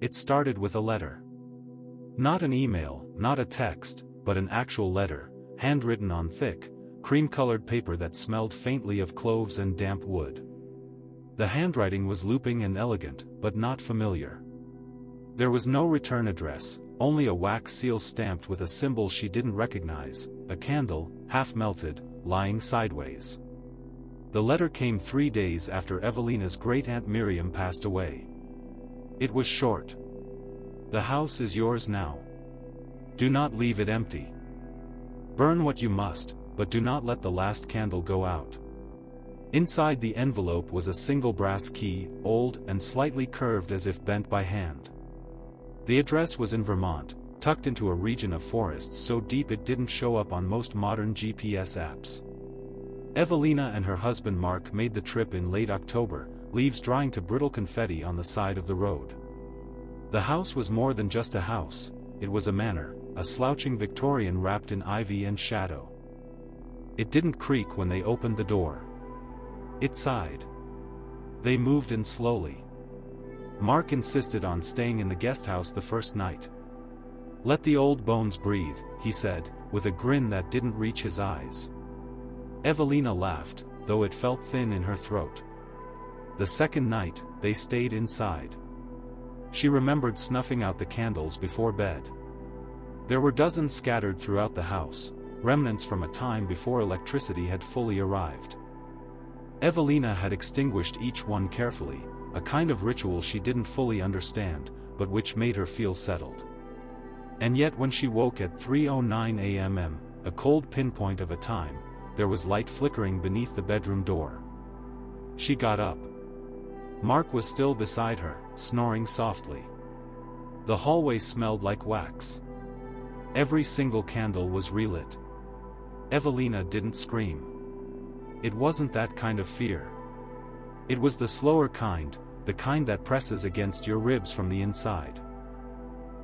It started with a letter. Not an email, not a text, but an actual letter, handwritten on thick, cream-colored paper that smelled faintly of cloves and damp wood. The handwriting was looping and elegant, but not familiar. There was no return address, only a wax seal stamped with a symbol she didn't recognize, a candle, half-melted, lying sideways. The letter came 3 days after Evelina's great-aunt Miriam passed away. It was short. The house is yours now. Do not leave it empty. Burn what you must, but do not let the last candle go out. Inside the envelope was a single brass key, old and slightly curved as if bent by hand. The address was in Vermont, tucked into a region of forests so deep it didn't show up on most modern GPS apps. Evelina and her husband Mark made the trip in late October, leaves drying to brittle confetti on the side of the road. The house was more than just a house, it was a manor, a slouching Victorian wrapped in ivy and shadow. It didn't creak when they opened the door. It sighed. They moved in slowly. Mark insisted on staying in the guest house the first night. "Let the old bones breathe," he said, with a grin that didn't reach his eyes. Evelina laughed, though it felt thin in her throat. The second night, they stayed inside. She remembered snuffing out the candles before bed. There were dozens scattered throughout the house, remnants from a time before electricity had fully arrived. Evelina had extinguished each one carefully, a kind of ritual she didn't fully understand, but which made her feel settled. And yet when she woke at 3:09 a.m., a cold pinpoint of a time, there was light flickering beneath the bedroom door. She got up. Mark was still beside her, snoring softly. The hallway smelled like wax. Every single candle was relit. Evelina didn't scream. It wasn't that kind of fear. It was the slower kind, the kind that presses against your ribs from the inside.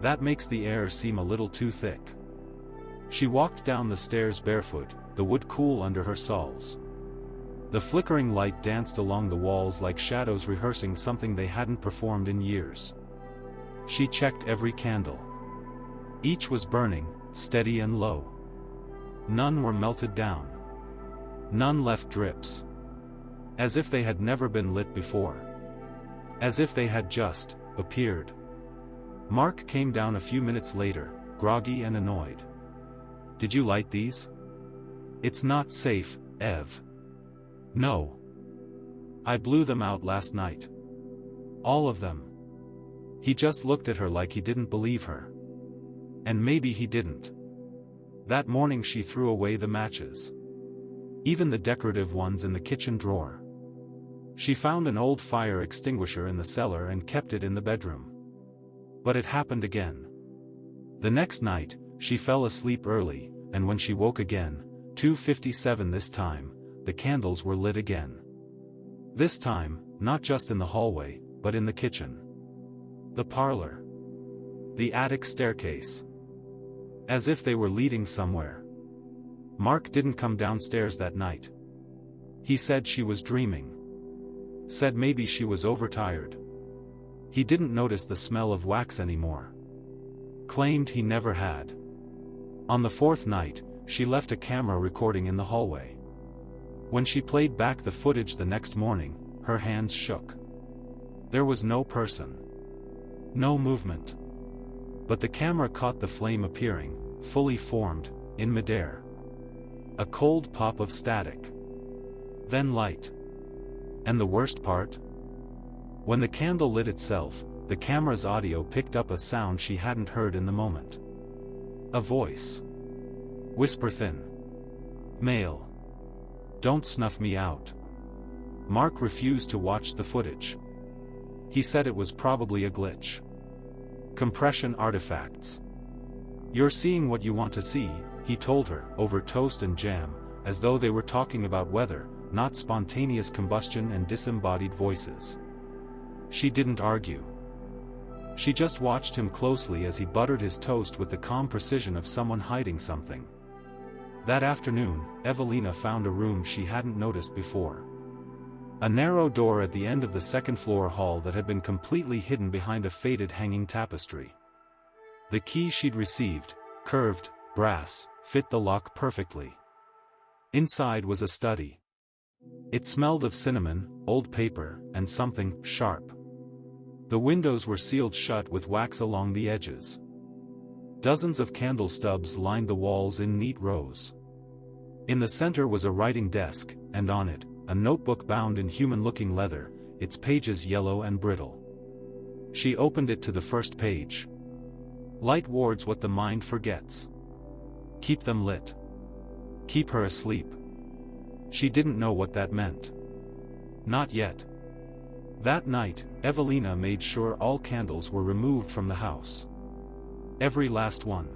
That makes the air seem a little too thick. She walked down the stairs barefoot, the wood cool under her soles. The flickering light danced along the walls like shadows rehearsing something they hadn't performed in years. She checked every candle. Each was burning, steady and low. None were melted down. None left drips. As if they had never been lit before. As if they had just appeared. Mark came down a few minutes later, groggy and annoyed. "Did you light these?" "It's not safe, Ev." "No. I blew them out last night. All of them." He just looked at her like he didn't believe her. And maybe he didn't. That morning she threw away the matches. Even the decorative ones in the kitchen drawer. She found an old fire extinguisher in the cellar and kept it in the bedroom. But it happened again. The next night, she fell asleep early, and when she woke again, 2:57 this time, the candles were lit again. This time, not just in the hallway, but in the kitchen. The parlor. The attic staircase. As if they were leading somewhere. Mark didn't come downstairs that night. He said she was dreaming. Said maybe she was overtired. He didn't notice the smell of wax anymore. Claimed he never had. On the fourth night, she left a camera recording in the hallway. When she played back the footage the next morning, her hands shook. There was no person. No movement. But the camera caught the flame appearing, fully formed, in midair. A cold pop of static. Then light. And the worst part? When the candle lit itself, the camera's audio picked up a sound she hadn't heard in the moment. A voice. Whisper thin. Male. "Don't snuff me out." Mark refused to watch the footage. He said it was probably a glitch. Compression artifacts. "You're seeing what you want to see," he told her, over toast and jam, as though they were talking about weather, not spontaneous combustion and disembodied voices. She didn't argue. She just watched him closely as he buttered his toast with the calm precision of someone hiding something. That afternoon, Evelina found a room she hadn't noticed before. A narrow door at the end of the second-floor hall that had been completely hidden behind a faded hanging tapestry. The key she'd received, curved, brass, fit the lock perfectly. Inside was a study. It smelled of cinnamon, old paper, and something sharp. The windows were sealed shut with wax along the edges. Dozens of candle stubs lined the walls in neat rows. In the center was a writing desk, and on it, a notebook bound in human-looking leather, its pages yellow and brittle. She opened it to the first page. Light wards what the mind forgets. Keep them lit. Keep her asleep. She didn't know what that meant. Not yet. That night, Evelina made sure all candles were removed from the house. Every last one.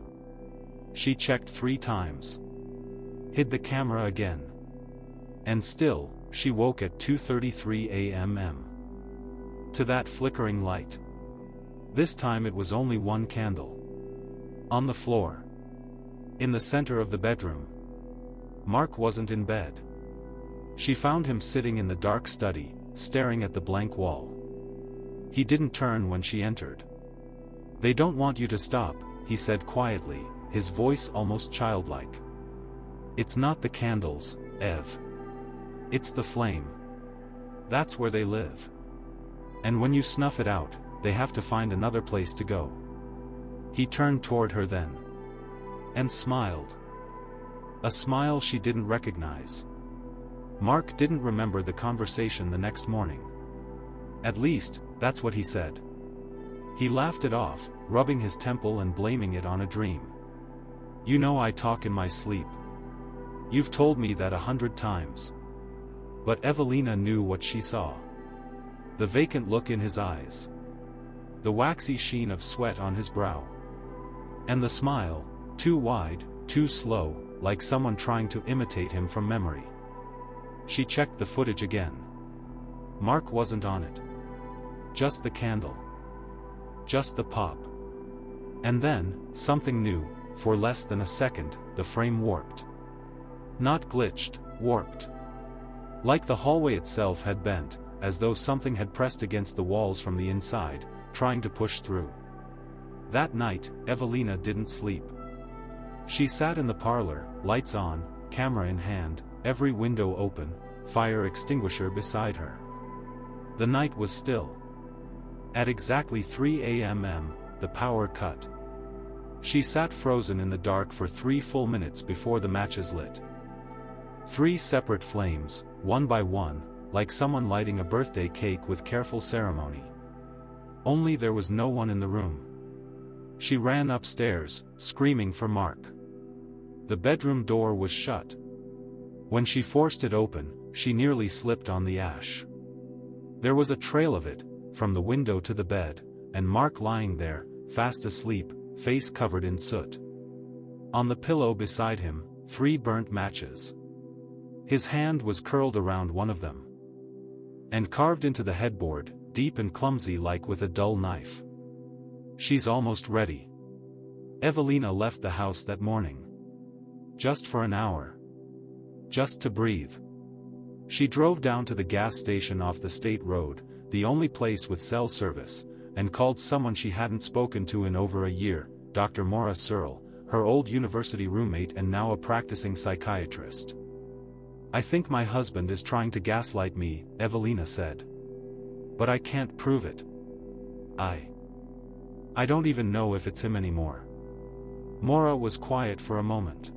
She checked 3 times. Hid the camera again. And still, she woke at 2:33 a.m. to that flickering light. This time it was only one candle. On the floor. In the center of the bedroom. Mark wasn't in bed. She found him sitting in the dark study, staring at the blank wall. He didn't turn when she entered. "They don't want you to stop," he said quietly, his voice almost childlike. "It's not the candles, Ev. It's the flame. That's where they live. And when you snuff it out, they have to find another place to go." He turned toward her then. And smiled. A smile she didn't recognize. Mark didn't remember the conversation the next morning. At least, that's what he said. He laughed it off, rubbing his temple and blaming it on a dream. "You know I talk in my sleep. You've told me that 100 times. But Evelina knew what she saw. The vacant look in his eyes. The waxy sheen of sweat on his brow. And the smile, too wide, too slow, like someone trying to imitate him from memory. She checked the footage again. Mark wasn't on it. Just the candle. Just the pop. And then, something new, for less than a second, the frame warped. Not glitched, warped. Like the hallway itself had bent, as though something had pressed against the walls from the inside, trying to push through. That night, Evelina didn't sleep. She sat in the parlor, lights on, camera in hand, every window open, fire extinguisher beside her. The night was still. At exactly 3 a.m., the power cut. She sat frozen in the dark for 3 full minutes before the matches lit. 3 separate flames, one by one, like someone lighting a birthday cake with careful ceremony. Only there was no one in the room. She ran upstairs, screaming for Mark. The bedroom door was shut. When she forced it open, she nearly slipped on the ash. There was a trail of it, from the window to the bed, and Mark lying there, fast asleep, face covered in soot. On the pillow beside him, 3 burnt matches. His hand was curled around one of them. And carved into the headboard, deep and clumsy like with a dull knife. "She's almost ready." Evelina left the house that morning. Just for an hour. Just to breathe. She drove down to the gas station off the state road, the only place with cell service, and called someone she hadn't spoken to in over a year, Dr. Maura Searle, her old university roommate and now a practicing psychiatrist. "I think my husband is trying to gaslight me," Evelina said. "But I can't prove it. I don't even know if it's him anymore." Maura was quiet for a moment.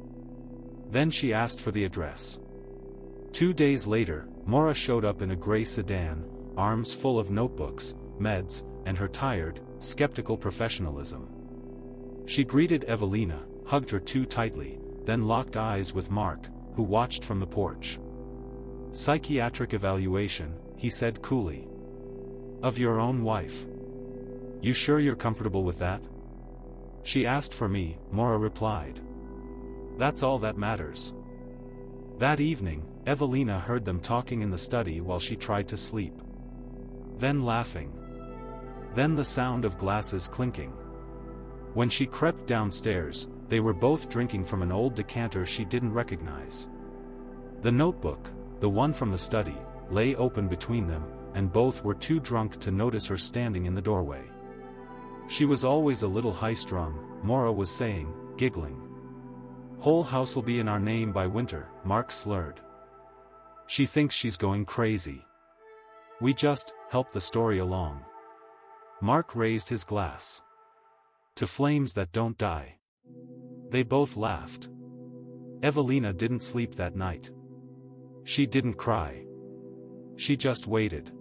Then she asked for the address. 2 days later, Maura showed up in a gray sedan, arms full of notebooks, meds, and her tired, skeptical professionalism. She greeted Evelina, hugged her too tightly, then locked eyes with Mark, who watched from the porch. "Psychiatric evaluation," he said coolly. "Of your own wife. You sure you're comfortable with that?" "She asked for me," Maura replied. "That's all that matters." That evening, Evelina heard them talking in the study while she tried to sleep. Then laughing. Then the sound of glasses clinking. When she crept downstairs, they were both drinking from an old decanter she didn't recognize. The notebook, the one from the study, lay open between them, and both were too drunk to notice her standing in the doorway. She was always a little high-strung, Maura was saying, giggling. "Whole house'll be in our name by winter," Mark slurred. "She thinks she's going crazy. We just help the story along." Mark raised his glass. "To flames that don't die." They both laughed. Evelina didn't sleep that night. She didn't cry. She just waited.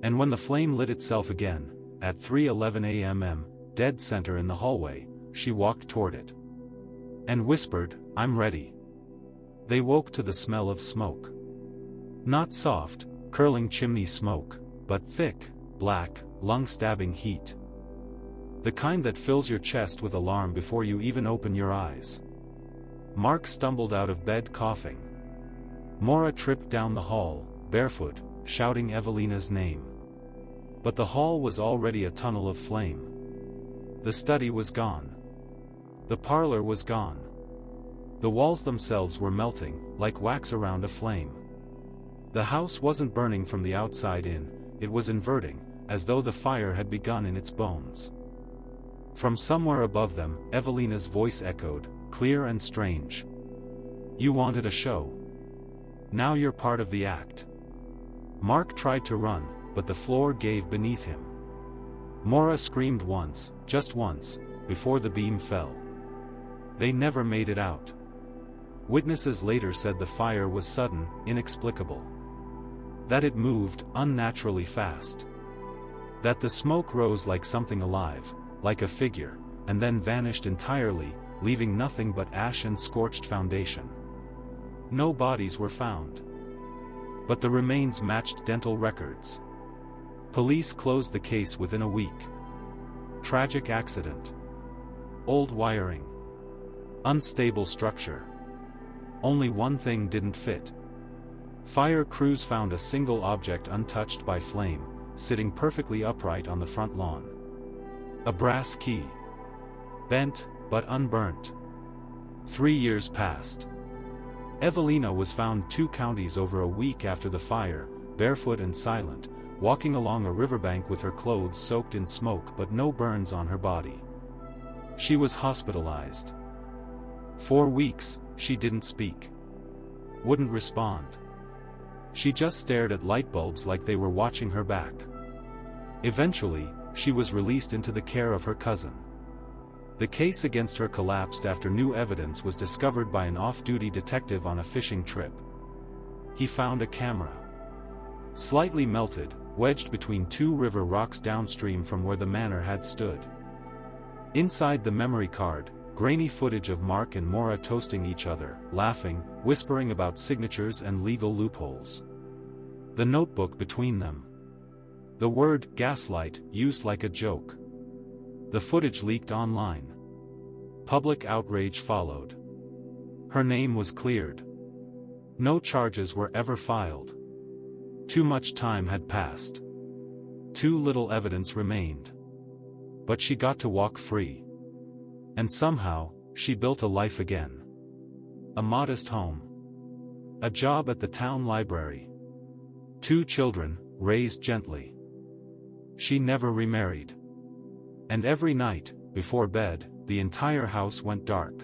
And when the flame lit itself again, at 3:11 a.m., dead center in the hallway, she walked toward it. And whispered, "I'm ready." They woke to the smell of smoke. Not soft, curling chimney smoke, but thick, black, lung-stabbing heat. The kind that fills your chest with alarm before you even open your eyes. Mark stumbled out of bed coughing. Maura tripped down the hall, barefoot, shouting Evelina's name. But the hall was already a tunnel of flame. The study was gone. The parlor was gone. The walls themselves were melting, like wax around a flame. The house wasn't burning from the outside in, it was inverting, as though the fire had begun in its bones. From somewhere above them, Evelina's voice echoed, clear and strange. "You wanted a show. Now you're part of the act." Mark tried to run, but the floor gave beneath him. Maura screamed once, just once, before the beam fell. They never made it out. Witnesses later said the fire was sudden, inexplicable. That it moved unnaturally fast. That the smoke rose like something alive, like a figure, and then vanished entirely, leaving nothing but ash and scorched foundation. No bodies were found. But the remains matched dental records. Police closed the case within a week. Tragic accident. Old wiring. Unstable structure. Only one thing didn't fit. Fire crews found a single object untouched by flame, sitting perfectly upright on the front lawn. A brass key. Bent, but unburnt. 3 years passed. Evelina was found 2 counties over a week after the fire, barefoot and silent, walking along a riverbank with her clothes soaked in smoke but no burns on her body. She was hospitalized. 4 weeks, she didn't speak. Wouldn't respond. She just stared at light bulbs like they were watching her back. Eventually, she was released into the care of her cousin. The case against her collapsed after new evidence was discovered by an off-duty detective on a fishing trip. He found a camera. Slightly melted, wedged between 2 river rocks downstream from where the manor had stood. Inside the memory card, grainy footage of Mark and Maura toasting each other, laughing, whispering about signatures and legal loopholes. The notebook between them. The word gaslight used like a joke. The footage leaked online. Public outrage followed. Her name was cleared. No charges were ever filed. Too much time had passed. Too little evidence remained. But she got to walk free. And somehow, she built a life again. A modest home. A job at the town library. 2 children, raised gently. She never remarried. And every night, before bed, the entire house went dark.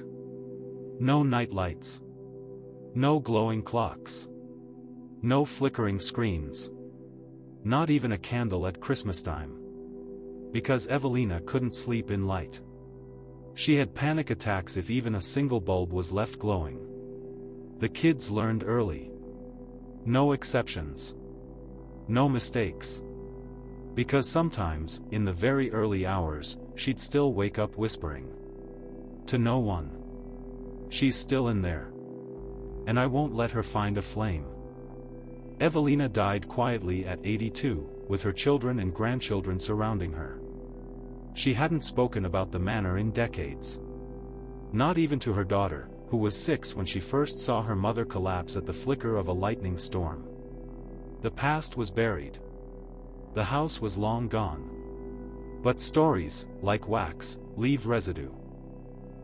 No night lights. No glowing clocks. No flickering screens. Not even a candle at Christmastime. Because Evelina couldn't sleep in light. She had panic attacks if even a single bulb was left glowing. The kids learned early. No exceptions. No mistakes. Because sometimes, in the very early hours, she'd still wake up whispering. To no one. She's still in there. And I won't let her find a flame. Evelina died quietly at 82, with her children and grandchildren surrounding her. She hadn't spoken about the manor in decades. Not even to her daughter, who was 6 when she first saw her mother collapse at the flicker of a lightning storm. The past was buried. The house was long gone. But stories, like wax, leave residue.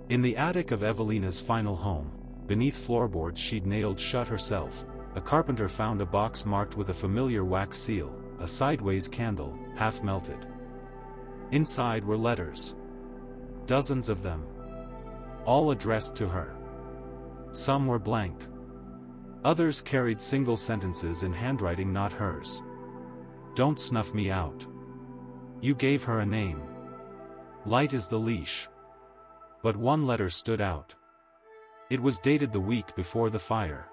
In the attic of Evelina's final home, beneath floorboards she'd nailed shut herself, a carpenter found a box marked with a familiar wax seal, a sideways candle, half melted. Inside were letters. Dozens of them. All addressed to her. Some were blank. Others carried single sentences in handwriting not hers. Don't snuff me out. You gave her a name. Light is the leash. But one letter stood out. It was dated the week before the fire.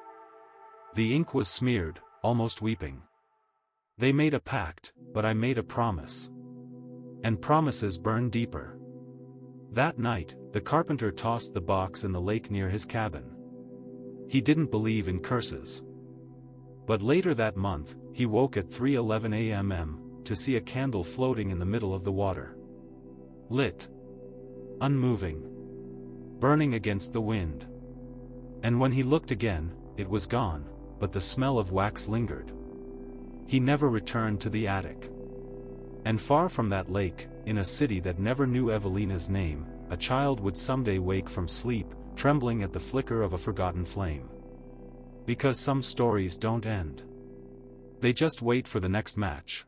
The ink was smeared, almost weeping. They made a pact, but I made a promise. And promises burn deeper. That night, the carpenter tossed the box in the lake near his cabin. He didn't believe in curses. But later that month, he woke at 3:11 a.m. to see a candle floating in the middle of the water. Lit. Unmoving. Burning against the wind. And when he looked again, it was gone, but the smell of wax lingered. He never returned to the attic. And far from that lake, in a city that never knew Evelina's name, a child would someday wake from sleep, trembling at the flicker of a forgotten flame. Because some stories don't end. They just wait for the next match.